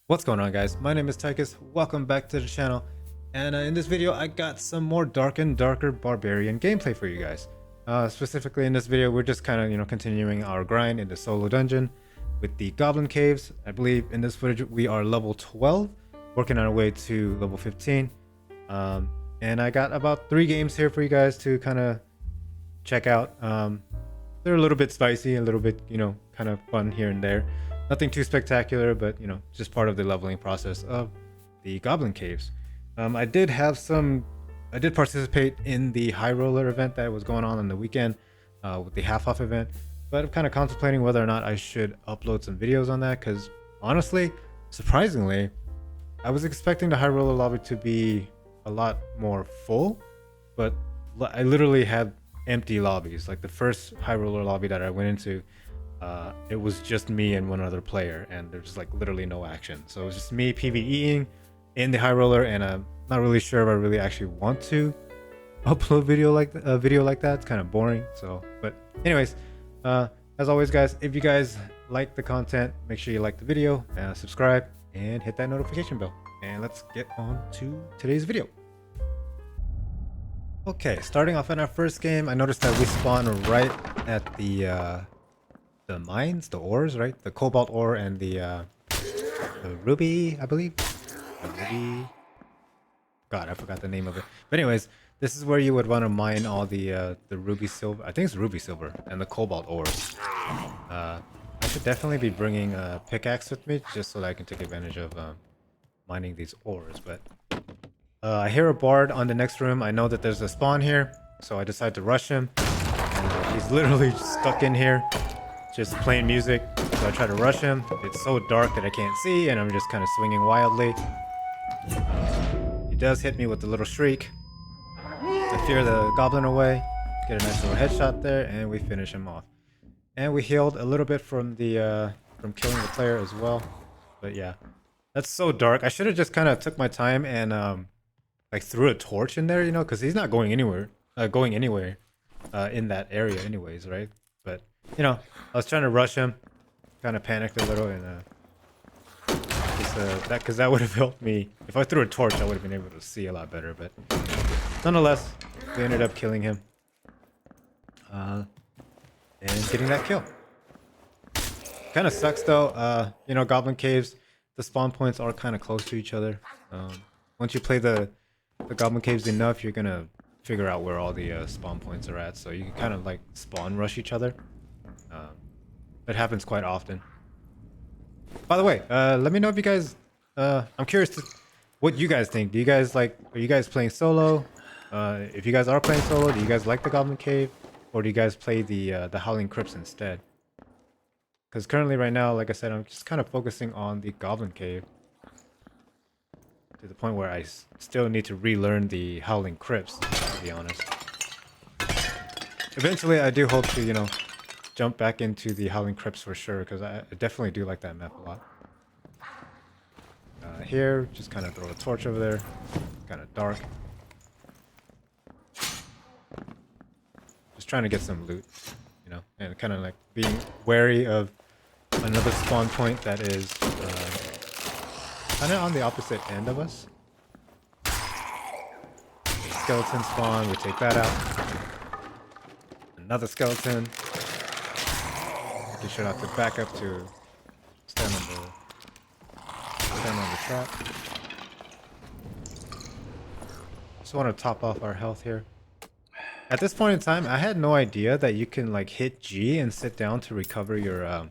What's going on, guys? My name is Tychus. Welcome back to the channel. And in this video I got some more Dark and Darker Barbarian gameplay for you guys. Specifically in this video we're just kind of continuing our grind in the solo dungeon with the Goblin Caves. I believe in this footage we are level 12, working our way to level 15. And I got about 3 games here for you guys to kind of check out. They're a little bit spicy, a little bit kind of fun here and there. Nothing too spectacular, but just part of the leveling process of the Goblin Caves. I did participate in the High Roller event that was going on the weekend with the half off event, but I'm kind of contemplating whether or not I should upload some videos on that, because honestly, surprisingly, I was expecting the High Roller lobby to be a lot more full, but I literally had empty lobbies. Like the first High Roller lobby that I went into, it was just me and one other player, and there's like literally no action. So it was just me PvEing in the High Roller, and I'm not really sure if I really actually want to upload a video like that. It's kind of boring. So, but anyways, as always, guys, if you guys like the content, make sure you like the video, subscribe, and hit that notification bell. And let's get on to today's video. Okay, starting off in our first game, I noticed that we spawn right at the mines, the ores, right? The cobalt ore and the ruby, I believe. The ruby. God, I forgot the name of it. But anyways, this is where you would want to mine all the ruby silver. I think it's ruby silver and the cobalt ores. I should definitely be bringing a pickaxe with me just so that I can take advantage of mining these ores. But I hear a bard on the next room. I know that there's a spawn here, so I decide to rush him. And he's literally stuck in here, just playing music. So I try to rush him. It's so dark that I can't see, and I'm just kind of swinging wildly. He does hit me with the little shriek. I fear the goblin away, get a nice little headshot there, and we finish him off. And we healed a little bit from the from killing the player as well. But yeah, that's so dark. I should have just kind of took my time and like threw a torch in there, because he's not going anywhere. In that area anyways, right? But I was trying to rush him, kind of panicked a little, and because that would have helped me. If I threw a torch, I would have been able to see a lot better. But nonetheless, we ended up killing him and getting that kill. Kind of sucks though. Goblin Caves, the spawn points are kind of close to each other. Once you play the Goblin Caves enough, you're gonna figure out where all the spawn points are at, so you can kind of like spawn rush each other. It happens quite often. By the way, let me know if you guys I'm curious to what you guys think. Are you guys playing solo? If you guys are playing solo, do you guys like the Goblin Cave, or do you guys play the Howling Crypts instead? Because currently right now, like I said, I'm just kind of focusing on the Goblin Cave, to the point where I still need to relearn the Howling Crypts, to be honest. Eventually, I do hope to, jump back into the Howling Crypts for sure, because I definitely do like that map a lot. Here, just kind of throw a torch over there. Kind of dark. Just trying to get some loot, and kind of like being wary of another spawn point that is kind of on the opposite end of us. Skeleton spawn, we take that out. Another skeleton. Make sure not to back up to stand on the trap. Just want to top off our health here. At this point in time, I had no idea that you can like hit G and sit down to recover your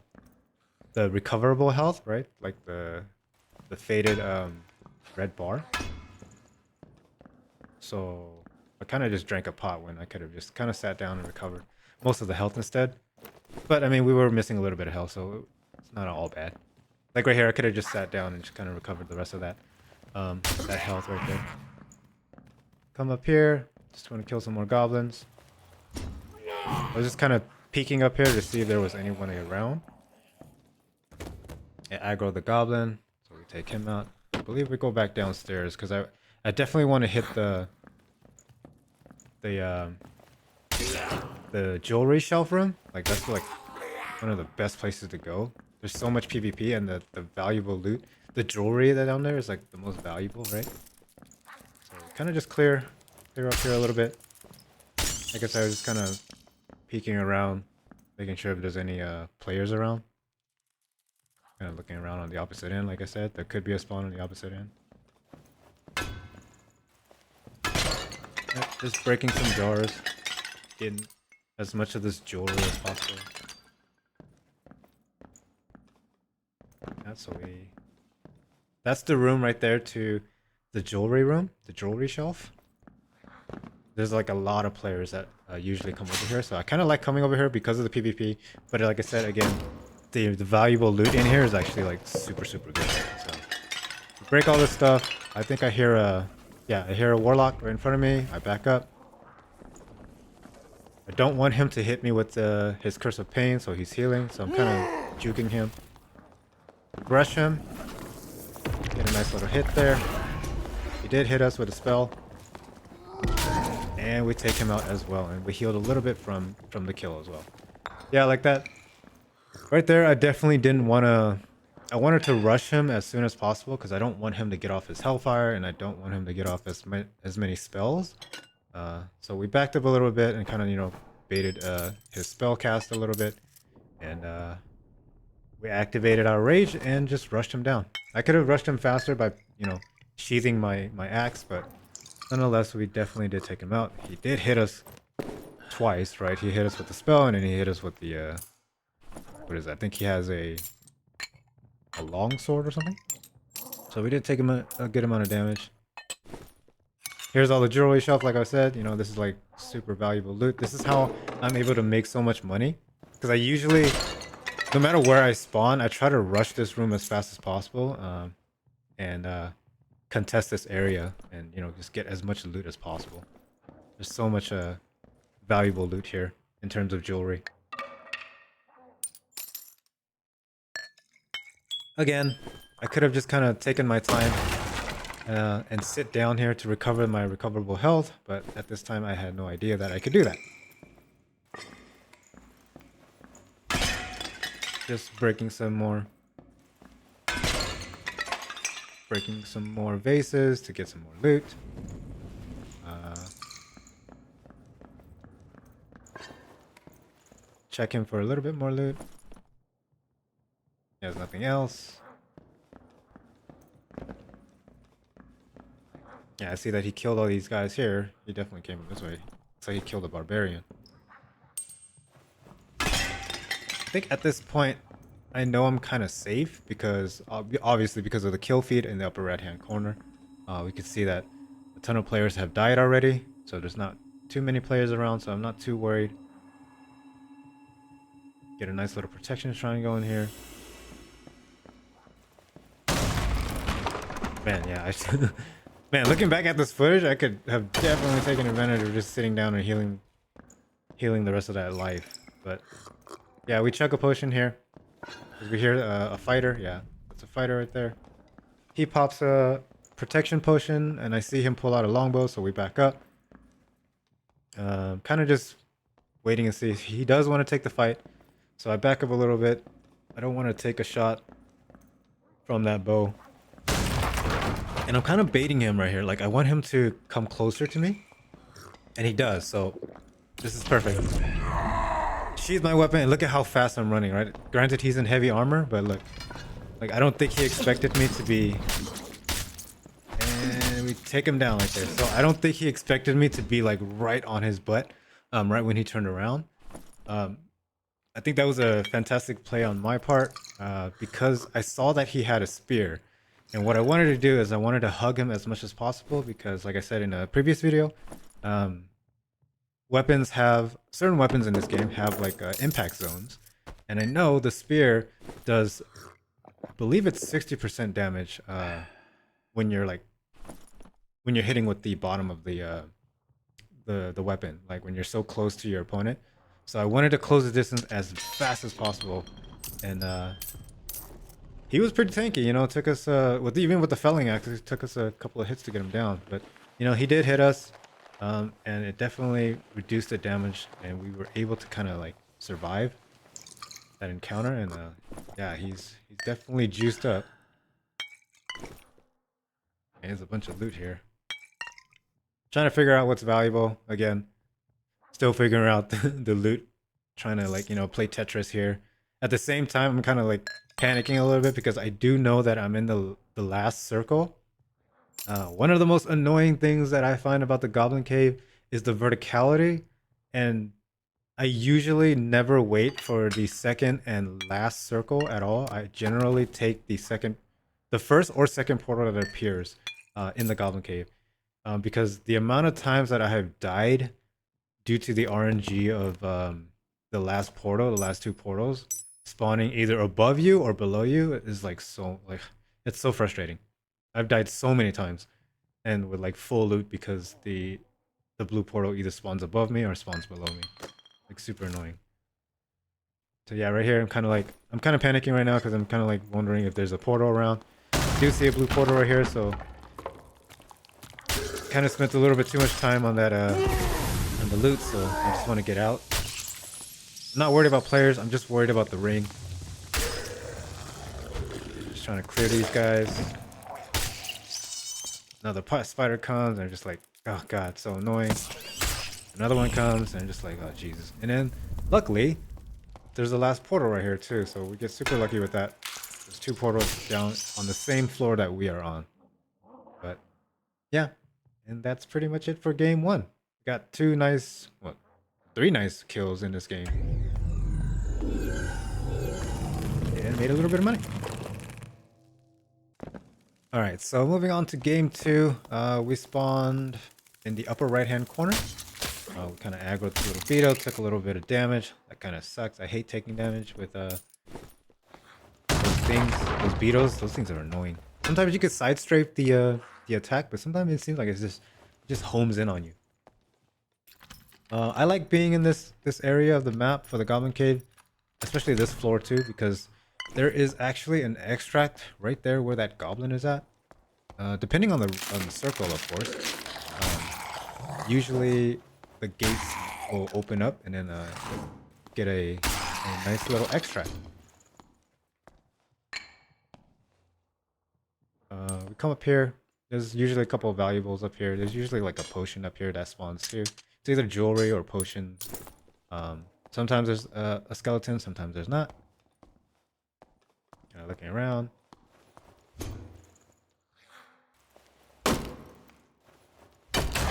the recoverable health, right? Like the faded red bar. So I kind of just drank a pot when I could have just kind of sat down and recovered most of the health instead. But I mean, we were missing a little bit of health, so it's not all bad. Like right here, I could have just sat down and just kind of recovered the rest of that that health right there. Come up here, just want to kill some more goblins. I was just kind of peeking up here to see if there was anyone around. Yeah, aggro the goblin, so we take him out. I believe we go back downstairs, because I definitely want to hit the jewelry shelf room. Like that's like one of the best places to go. There's so much PvP and the valuable loot. the jewelry that down there is like the most valuable, right? So kind of just clear up here a little bit. I guess I was just kind of peeking around, making sure if there's any players around. Kind of looking around on the opposite end, like I said. There could be a spawn on the opposite end. Yep, just breaking some jars. Getting as much of this jewelry as possible. That's the room right there to the jewelry room, the jewelry shelf. There's like a lot of players that usually come over here, so I kind of like coming over here because of the PvP. But like I said, again, the valuable loot in here is actually like super good. So break all this stuff. I think I hear a warlock right in front of me. I back up. I don't want him to hit me with his curse of pain, so he's healing. So I'm kind of juking him. Rush him. Get a nice little hit there. He did hit us with a spell. And we take him out as well. And we healed a little bit from the kill as well. Yeah, like that. Right there, I definitely didn't want to... I wanted to rush him as soon as possible because I don't want him to get off his hellfire and I don't want him to get off as many spells. So we backed up a little bit and kind of, you know, baited his spell cast a little bit. And we activated our rage and just rushed him down. I could have rushed him faster by, you know, sheathing my axe, but nonetheless, we definitely did take him out. He did hit us twice, right? He hit us with the spell and then he hit us with the, what is that? I think he has a long sword or something. So we did take him a good amount of damage. Here's all the jewelry shelf, like I said. You know, this is like super valuable loot. This is how I'm able to make so much money. Because I usually, no matter where I spawn, I try to rush this room as fast as possible. And contest this area and, you know, just get as much loot as possible. There's so much valuable loot here in terms of jewelry. Again, I could have just kind of taken my time and sit down here to recover my recoverable health, but at this time I had no idea that I could do that. Just breaking some more vases to get some more loot. Check him for a little bit more loot. There's nothing else. Yeah, I see that he killed all these guys here. He definitely came this way. So he killed a barbarian. I think at this point, I know I'm kind of safe because obviously because of the kill feed in the upper right hand corner. We can see that a ton of players have died already. So there's not too many players around, so I'm not too worried. Get a nice little protection triangle in here. Man, yeah, man, looking back at this footage, I could have definitely taken advantage of just sitting down and healing the rest of that life. But yeah, we chug a potion here. We hear a fighter. Yeah, that's a fighter right there. He pops a protection potion, and I see him pull out a longbow, so we back up. Kind of just waiting and see if he does want to take the fight. So I back up a little bit. I don't want to take a shot from that bow. And I'm kind of baiting him right here. Like, I want him to come closer to me. And he does, so this is perfect. Sheath my weapon, and look at how fast I'm running, right? Granted, he's in heavy armor, but look. Like, I don't think he expected me to be... And we take him down right there. So I don't think he expected me to be, like, right on his butt, right when he turned around. I think that was a fantastic play on my part, because I saw that he had a spear. And what I wanted to do is I wanted to hug him as much as possible because, like I said in a previous video, certain weapons in this game have like impact zones. And I know the spear does, I believe it's 60% damage when you're hitting with the bottom of the weapon, like when you're so close to your opponent. So I wanted to close the distance as fast as possible. And he was pretty tanky, you know. It took us even with the felling axe, it took us a couple of hits to get him down. But you know, he did hit us, and it definitely reduced the damage, and we were able to kind of like survive that encounter. And yeah, he's definitely juiced up. There's a bunch of loot here. Trying to figure out what's valuable. Again, still figuring out the loot. Trying to like, you know, play Tetris here. At the same time, I'm kind of like panicking a little bit because I do know that I'm in the last circle. One of the most annoying things that I find about the Goblin Cave is the verticality, and I usually never wait for the second and last circle at all. I generally take the first or second portal that appears in the Goblin Cave, because the amount of times that I have died due to the RNG of the last portal, the last two portals spawning either above you or below you is like so like it's so frustrating. I've died so many times, and with like full loot because the blue portal either spawns above me or spawns below me. Like super annoying. So yeah, right here I'm kind of panicking right now because I'm kind of like wondering if there's a portal around. I do see a blue portal right here, so kind of spent a little bit too much time on that on the loot, so I just want to get out. I'm not worried about players, I'm just worried about the ring. Just trying to clear these guys. Another spider comes and I'm just like, oh god, so annoying. Another one comes and I'm just like, oh Jesus. And then luckily there's the last portal right here too, so we get super lucky with that. There's two portals down on the same floor that we are on. But yeah, and that's pretty much it for game one. Got three nice kills in this game. And made a little bit of money. Alright, so moving on to game two. We spawned in the upper right hand corner. We kind of aggroed the little beetle, took a little bit of damage. That kind of sucks. I hate taking damage with those things, those beetles. Those things are annoying. Sometimes you could sidestrape the attack, but sometimes it seems like it just homes in on you. I like being in this area of the map for the Goblin Cave, especially this floor too, because there is actually an extract right there where that goblin is at. Depending on the circle, of course. Usually the gates will open up and then get a nice little extract. We come up here. There's usually a couple of valuables up here. There's usually like a potion up here that spawns too. It's either jewelry or potion. Sometimes there's a skeleton, sometimes there's not. Looking around.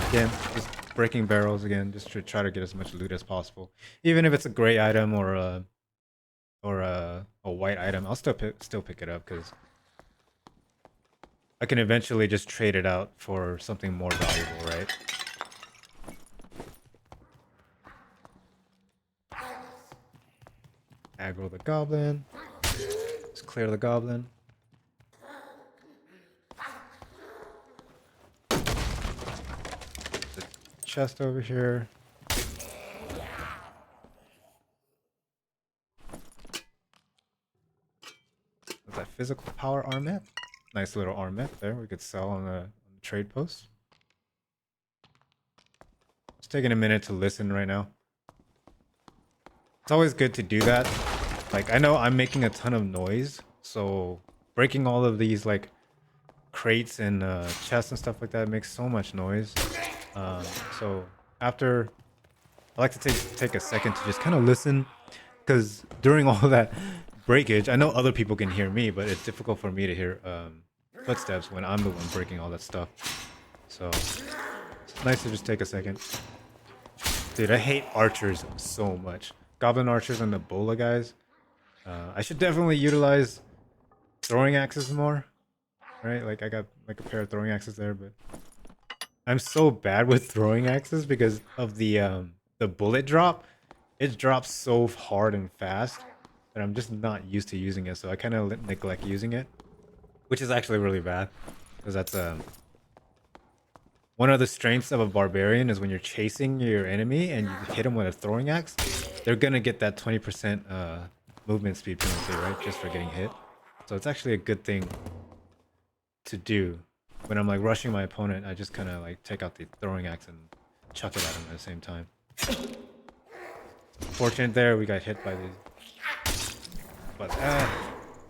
Again, just breaking barrels again, just to try to get as much loot as possible. Even if it's a gray item or a white item, I'll still pick it up because I can eventually just trade it out for something more valuable, right? Aggro the goblin. Let's clear the goblin. The chest over here. What's that? Physical power armlet? Nice little armlet there we could sell on the trade post. It's taking a minute to listen right now. It's always good to do that. Like, I know I'm making a ton of noise, so breaking all of these like crates and chests and stuff like that makes so much noise. So after, I like to take a second to just kind of listen, because during all that breakage, I know other people can hear me, but it's difficult for me to hear footsteps when I'm the one breaking all that stuff. So it's nice to just take a second. Dude, I hate archers so much. Goblin archers and the bola guys. I should definitely utilize throwing axes more, right? Like I got like a pair of throwing axes there, but I'm so bad with throwing axes because of the bullet drop. It drops so hard and fast that I'm just not used to using it, so I kind of neglect using it, which is actually really bad because that's one of the strengths of a barbarian is when you're chasing your enemy and you hit them with a throwing axe, they're gonna get that 20% movement speed penalty, right? Just for getting hit. So it's actually a good thing to do. When I'm like rushing my opponent, I just kind of like take out the throwing axe and chuck it at him at the same time. Fortunate there, we got hit by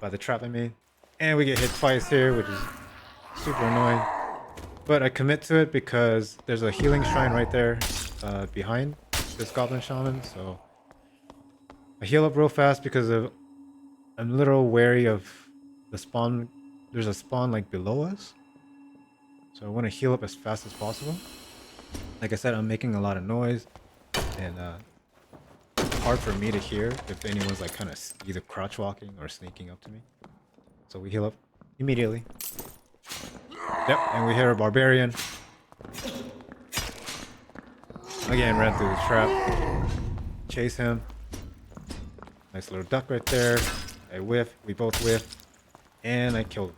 the trap I made. And we get hit twice here, which is super annoying. But I commit to it because there's a healing shrine right there behind this goblin shaman. So I heal up real fast because I'm a little wary of the spawn. There's a spawn like below us. So I want to heal up as fast as possible. Like I said, I'm making a lot of noise. And it's hard for me to hear if anyone's like kind of either crouch walking or sneaking up to me. So we heal up immediately. Yep, and we hit our barbarian. Again, ran through the trap. Chase him. Nice little duck right there. I whiff. We both whiff. And I killed him.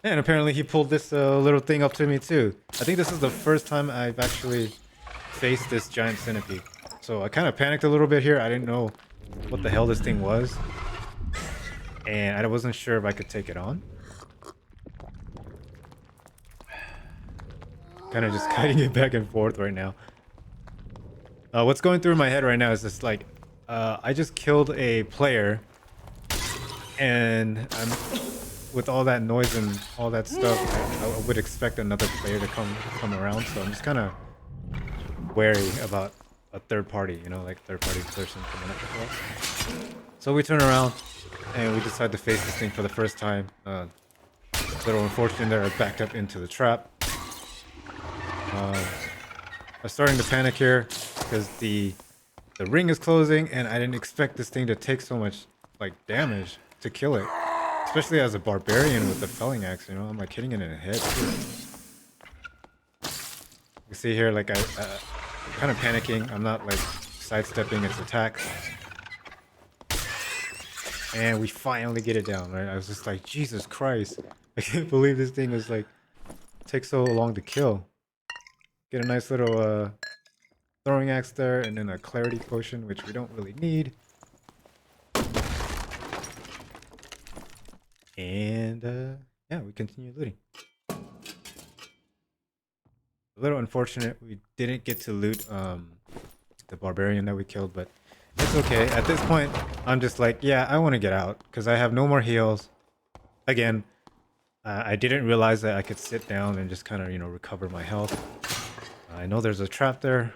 And apparently he pulled this little thing up to me too. I think this is the first time I've actually faced this giant centipede. So I kind of panicked a little bit here. I didn't know what the hell this thing was. And I wasn't sure if I could take it on. Kind of just kiting it back and forth right now. What's going through my head right now is just like, I just killed a player, and with all that noise and all that stuff, I would expect another player to come around. So I'm just kind of wary about a third party, you know, like third party person coming up to us. So we turn around and we decide to face this thing for the first time. A little unfortunate there, I backed up into the trap. I'm starting to panic here because the ring is closing, and I didn't expect this thing to take so much like damage to kill it, especially as a barbarian with the felling axe. You know, I'm like hitting it in the head too. You see here, like I'm kind of panicking. I'm not like sidestepping its attacks, and we finally get it down. Right? I was just like, Jesus Christ! I can't believe this thing was like take so long to kill. Get a nice little throwing axe there, and then a clarity potion, which we don't really need. And yeah, we continue looting. A little unfortunate we didn't get to loot the barbarian that we killed, but it's okay. At this point, I'm just like, yeah, I want to get out because I have no more heals. Again, I didn't realize that I could sit down and just kind of, you know, recover my health. I know there's a trap there.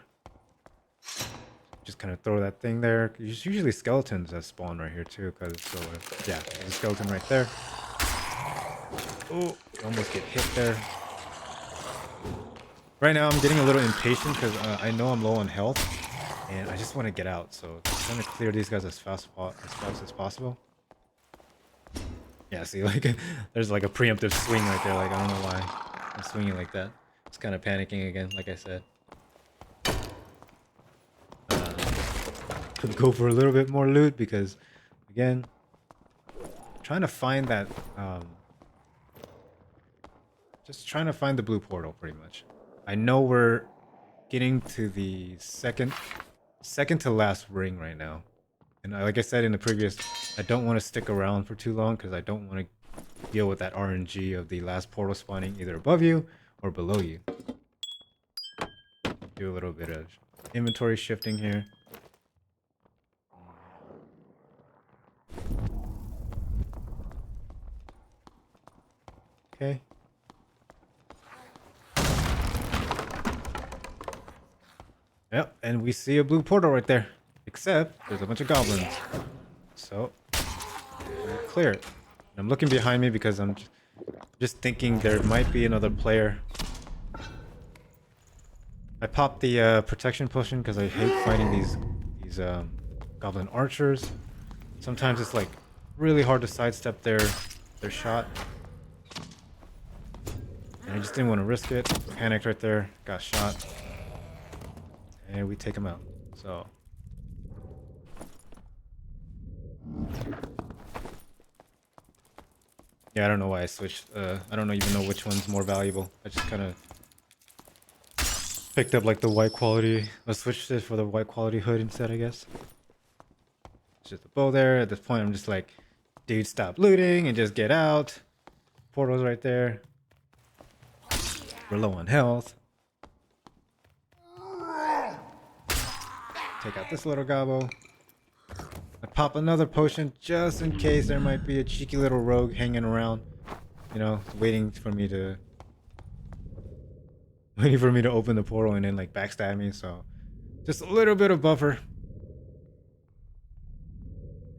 Just kind of throw that thing there. There's usually skeletons that spawn right here too, because so yeah, there's a skeleton right there. Oh, almost get hit there. Right now I'm getting a little impatient because I know I'm low on health, and I just want to get out. So I'm trying to clear these guys as fast as possible. Yeah, see, like there's like a preemptive swing right there. Like I don't know why I'm swinging like that. It's kind of panicking again, like I said. Could go for a little bit more loot because, again, trying to find that, just trying to find the blue portal, pretty much. I know we're getting to the second to last ring right now, and like I said in the previous, I don't want to stick around for too long because I don't want to deal with that RNG of the last portal spawning either above you or below you. Do a little bit of inventory shifting here. Okay. Yep, and we see a blue portal right there. Except there's a bunch of goblins. So we'll clear it. And I'm looking behind me because I'm just thinking there might be another player. I popped the protection potion because I hate fighting these goblin archers. Sometimes it's like really hard to sidestep their shot. And I just didn't want to risk it. Panicked right there. Got shot. And we take him out. So. Yeah, I don't know why I switched. I don't even know which one's more valuable. I just kind of picked up like the white quality. Let's switch it for the white quality hood instead, I guess. It's just a bow there. At this point, I'm just like, dude, stop looting and just get out. Portal's right there. We're low on health. Take out this little gobbo. I pop another potion just in case there might be a cheeky little rogue hanging around, you know, waiting for me to waiting for me to open the portal and then like backstab me. So just a little bit of buffer.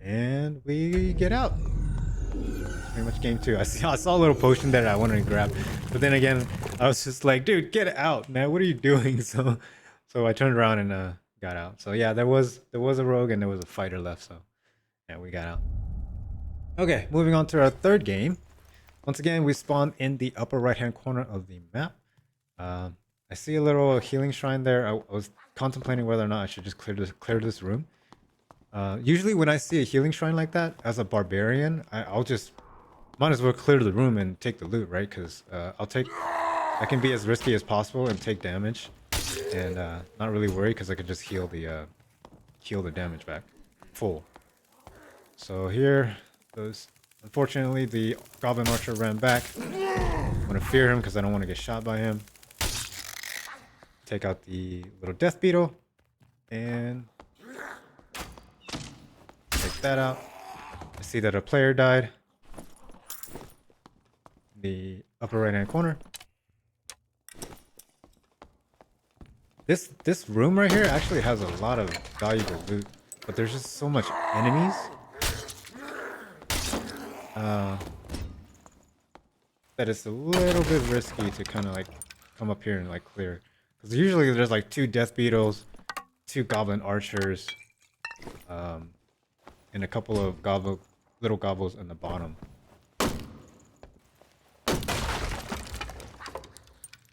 And we get out. Pretty much game 2. I saw a little potion there that I wanted to grab, but then again, I was just like, dude, get out, man. What are you doing? So I turned around and got out. So yeah, there was a rogue and there was a fighter left. So yeah, we got out. Okay, moving on to our third game. Once again, we spawned in the upper right-hand corner of the map. I see a little healing shrine there. I was contemplating whether or not I should just clear this room. Usually when I see a healing shrine like that, as a barbarian, I'll just might as well clear the room and take the loot, right? Because I can be as risky as possible and take damage, and not really worry because I can just heal the damage back full. So here, unfortunately the Goblin Archer ran back. I'm gonna fear him because I don't want to get shot by him. Take out the little Death Beetle and take that out. I see that a player died. The upper right hand corner. This room right here actually has a lot of valuable loot, but there's just so much enemies. That it's a little bit risky to kind of like come up here and like clear. Because usually there's like 2 Death Beetles, 2 Goblin Archers, and a couple of little gobbles in the bottom.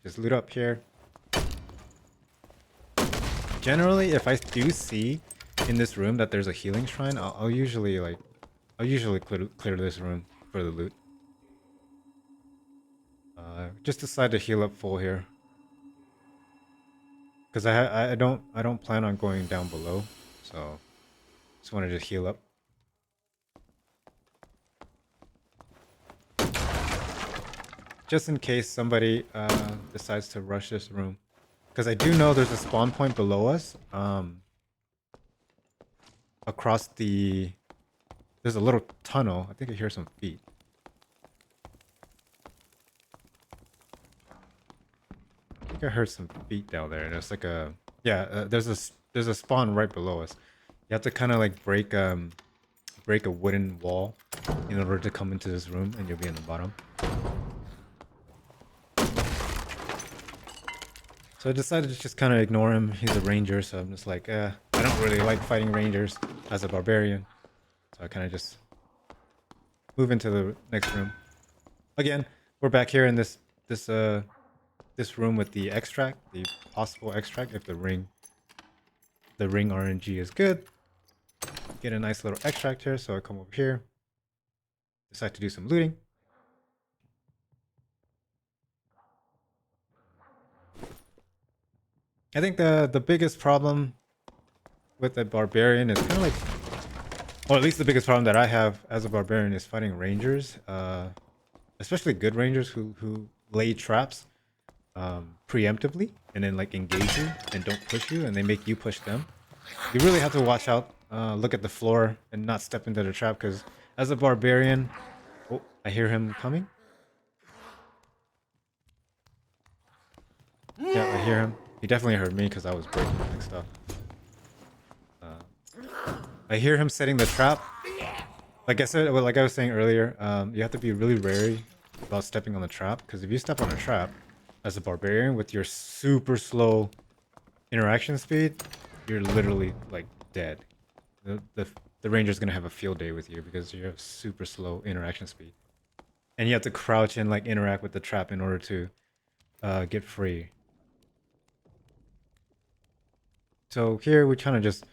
Just loot up here. Generally, if I do see in this room that there's a healing shrine, I'll usually clear this room for the loot. Just decide to heal up full here, because I don't plan on going down below, so just want to just heal up. Just in case somebody decides to rush this room. Because I do know there's a spawn point below us. Across there's a little tunnel. I think I hear some feet. I think I heard some feet down there. There's like there's a spawn right below us. You have to kind of like break a wooden wall in order to come into this room, and you'll be in the bottom. So I decided to just kind of ignore him. He's a ranger, so I'm just like, I don't really like fighting rangers as a barbarian. So I kind of just move into the next room. Again, we're back here in this room with the extract, the possible extract. If the ring RNG is good, get a nice little extract here. So I come over here, decide to do some looting. I think the biggest problem with a barbarian is kind of like, or at least the biggest problem that I have as a barbarian is fighting rangers, especially good rangers who lay traps preemptively and then like engage you and don't push you, and they make you push them. You really have to watch out, look at the floor and not step into the trap, because as a barbarian, oh, I hear him coming. Yeah, I hear him. He definitely heard me because I was breaking and stuff. I hear him setting the trap. Like I said, like I was saying earlier, you have to be really wary about stepping on the trap, because if you step on a trap as a barbarian with your super slow interaction speed, you're literally like dead. The ranger's gonna have a field day with you because you have super slow interaction speed, and you have to crouch and like interact with the trap in order to get free. So here we kind of just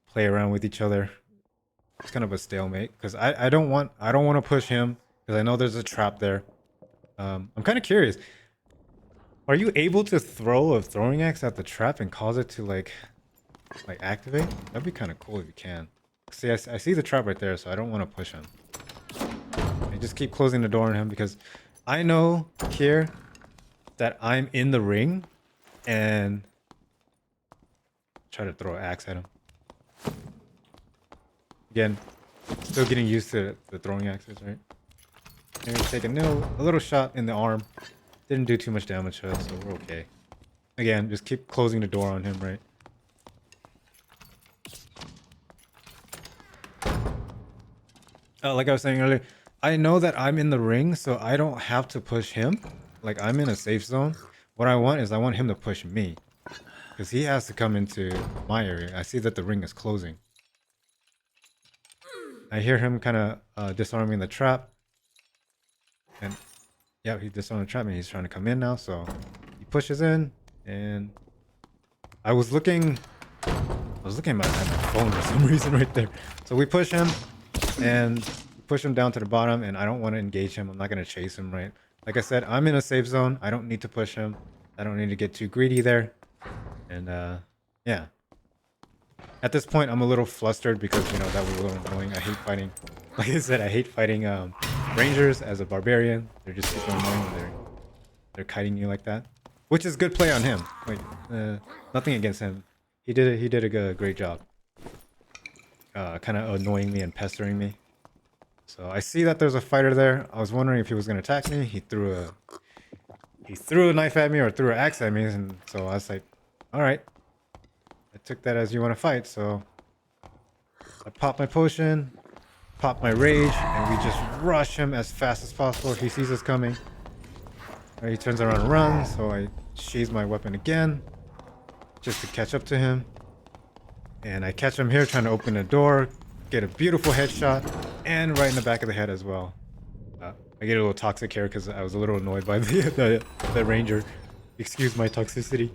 play around with each other. It's kind of a stalemate because I don't want to push him because I know there's a trap there. I'm kind of curious. Are you able to throw a throwing axe at the trap and cause it to like activate? That'd be kind of cool if you can. See, I see the trap right there, so I don't want to push him. I just keep closing the door on him because I know here that I'm in the ring and try to throw an axe at him. Again, still getting used to the throwing axes, right? Maybe take a little shot in the arm. Didn't do too much damage to us, so we're okay. Again, just keep closing the door on him, right? Like I was saying earlier, I know that I'm in the ring, so I don't have to push him. Like, I'm in a safe zone. What I want is I want him to push me. Because he has to come into my area. I see that the ring is closing. I hear him kind of disarming the trap. And yeah, he disarmed the trap and he's trying to come in now. So he pushes in and I was looking at my phone for some reason right there. So we push him and push him down to the bottom and I don't want to engage him. I'm not going to chase him, right? Like I said, I'm in a safe zone. I don't need to push him. I don't need to get too greedy there. And yeah. At this point, I'm a little flustered because, you know, that was a little annoying. I hate fighting. Like I said, I hate fighting rangers as a barbarian. They're just super annoying when they're kiting you like that. Which is good play on him. Like, nothing against him. He did a great job. Kind of annoying me and pestering me. So I see that there's a fighter there. I was wondering if he was going to attack me. He threw a knife at me or threw an axe at me. And so I was like, all right. I took that as you want to fight, so I pop my potion, pop my rage, and we just rush him as fast as possible. He sees us coming. He turns around and runs, so I sheathe my weapon again, just to catch up to him. And I catch him here trying to open the door, get a beautiful headshot, and right in the back of the head as well. I get a little toxic here because I was a little annoyed by the ranger. Excuse my toxicity.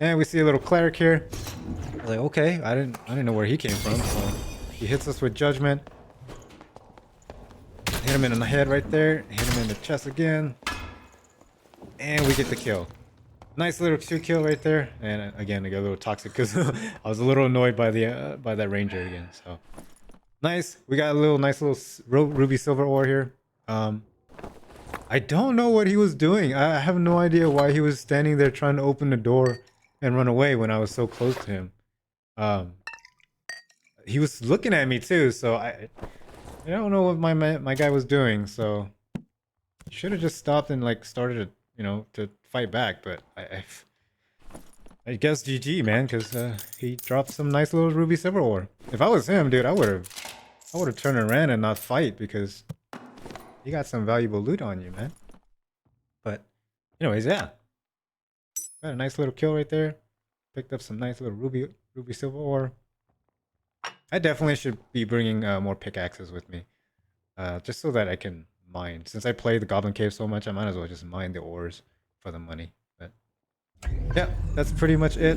And we see a little cleric here. I was like, okay, I didn't know where he came from. So he hits us with judgment. Hit him in the head right there. Hit him in the chest again. And we get the kill. Nice little 2 kill right there. And again, I got a little toxic because I was a little annoyed by that ranger again. So nice. We got a nice little ruby silver ore here. I don't know what he was doing. I have no idea why he was standing there trying to open the door and run away when I was so close to him. He was looking at me too, so I don't know what my guy was doing. So should have just stopped and like started to fight back. But I guess GG, man, because he dropped some nice little ruby silver ore. If I was him, dude, I would have turned around and not fight because you got some valuable loot on you, man. But anyways, yeah. Got a nice little kill right there. Picked up some nice little ruby silver ore. I definitely should be bringing more pickaxes with me. Just so that I can mine. Since I play the Goblin Caves so much, I might as well just mine the ores for the money. But yeah, that's pretty much it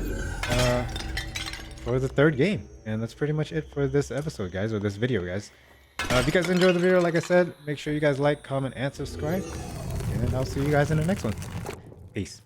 for the 3rd game. And that's pretty much it for this episode, guys, or this video, guys. If you guys enjoyed the video, like I said, make sure you guys like, comment, and subscribe. And I'll see you guys in the next one. Peace.